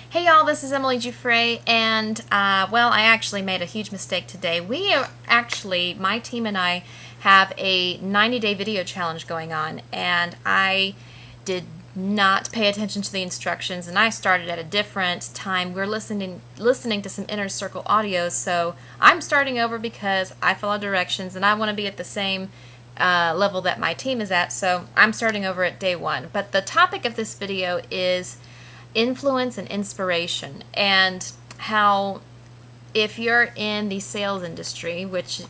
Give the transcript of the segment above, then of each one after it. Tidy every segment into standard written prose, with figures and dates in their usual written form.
Hey y'all, this is eygiuffre, and I actually made a huge mistake today. My team and I have a 90-day video challenge going on, and I did not pay attention to the instructions, and I started at a different time. We're listening to some inner circle audios, so I'm starting over because I follow directions, and I want to be at the same level that my team is at, so I'm starting over at day one. But the topic of this video is influence and inspiration, and how if you're in the sales industry, which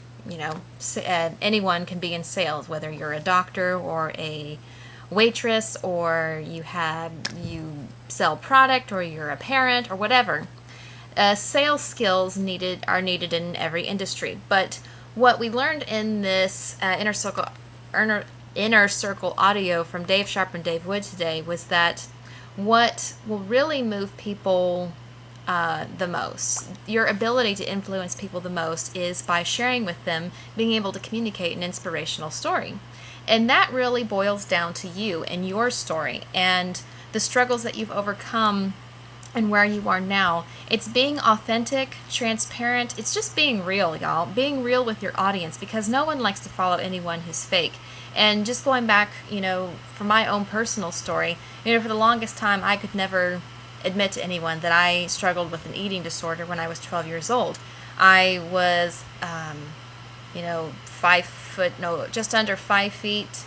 anyone can be in sales, whether you're a doctor or a waitress, or you sell product, or you're a parent or whatever, sales skills are needed in every industry. But what we learned in this inner circle audio from Dave Sharp and Dave Wood today was that what will really move people the most, your ability to influence people the most, is by sharing with them, being able to communicate an inspirational story. And that really boils down to you and your story and the struggles that you've overcome and where you are now. It's being authentic, transparent. It's just being real, y'all. Being real with your audience, because no one likes to follow anyone who's fake. And just going back, for my own personal story, for the longest time, I could never admit to anyone that I struggled with an eating disorder when I was 12 years old. I was, just under 5 feet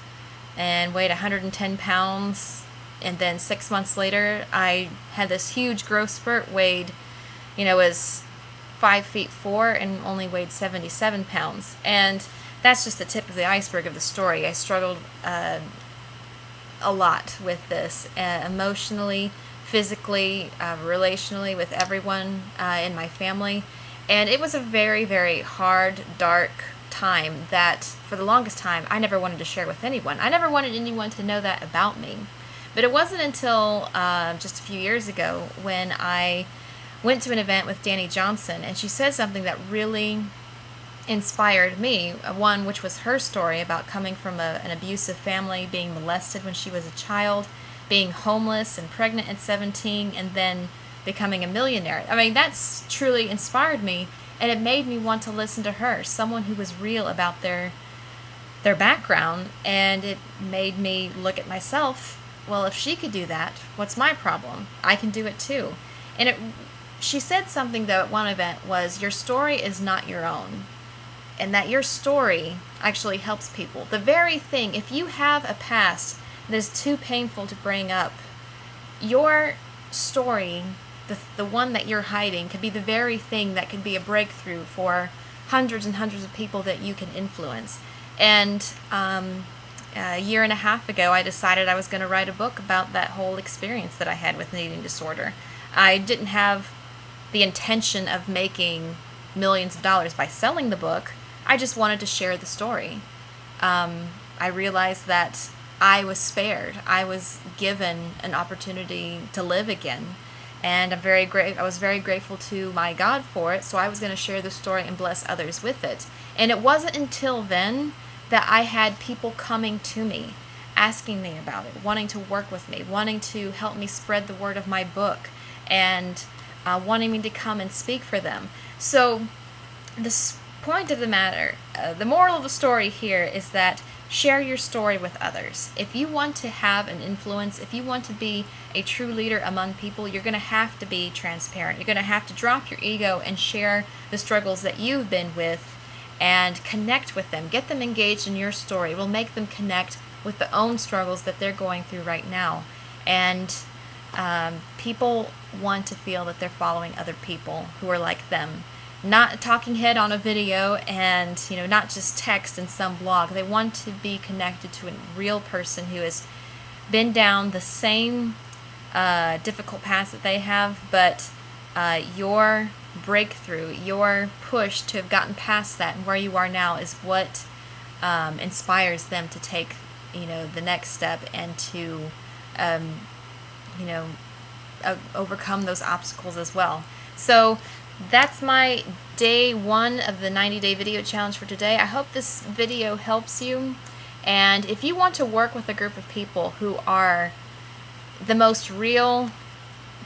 and weighed 110 pounds. And then 6 months later, I had this huge growth spurt, was 5'4" and only weighed 77 pounds. And that's just the tip of the iceberg of the story. I struggled a lot with this, emotionally, physically, relationally, with everyone in my family. And it was a very, very hard, dark time that for the longest time I never wanted to share with anyone. I never wanted anyone to know that about me. But it wasn't until just a few years ago when I went to an event with Danny Johnson, and she said something that really inspired me. One, which was her story about coming from an abusive family, being molested when she was a child, being homeless and pregnant at 17, and then becoming a millionaire. I mean, that's truly inspired me, and it made me want to listen to her, someone who was real about their background, and it made me look at myself. Well, if she could do that, what's my problem? I can do it too. And she said something, though, at one event, was your story is not your own, and that your story actually helps people. The very thing, if you have a past that is too painful to bring up, your story, the one that you're hiding, could be the very thing that could be a breakthrough for hundreds and hundreds of people that you can influence. And a year and a half ago, I decided I was going to write a book about that whole experience that I had with an eating disorder. I didn't have the intention of making millions of dollars by selling the book. I just wanted to share the story. I realized that I was spared. I was given an opportunity to live again. And I was very grateful to my God for it, so I was going to share the story and bless others with it. And it wasn't until then that I had people coming to me, asking me about it, wanting to work with me, wanting to help me spread the word of my book, and wanting me to come and speak for them. So the point of the matter, the moral of the story here is that share your story with others. If you want to have an influence, if you want to be a true leader among people, you're going to have to be transparent. You're going to have to drop your ego and share the struggles that you've been with and connect with them. Get them engaged in your story. It will make them connect with their own struggles that they're going through right now. And people want to feel that they're following other people who are like them. Not a talking head on a video, and not just text in some blog. They want to be connected to a real person who has been down the same difficult path that they have, but your breakthrough, your push to have gotten past that and where you are now is what inspires them to take the next step and to overcome those obstacles as well. So that's my day one of the 90-day video challenge for today. I hope this video helps you. And if you want to work with a group of people who are the most real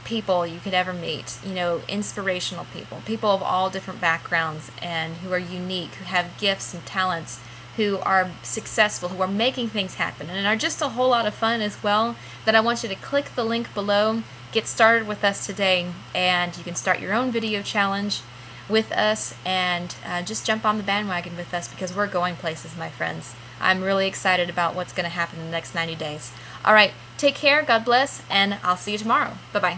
people you could ever meet, you know, inspirational people of all different backgrounds and who are unique, who have gifts and talents, who are successful, who are making things happen, and are just a whole lot of fun as well, that I want you to click the link below, get started with us today, and you can start your own video challenge with us, and just jump on the bandwagon with us, because we're going places, my friends. I'm really excited about what's going to happen in the next 90 days. All right, take care, God bless, and I'll see you tomorrow. Bye-bye.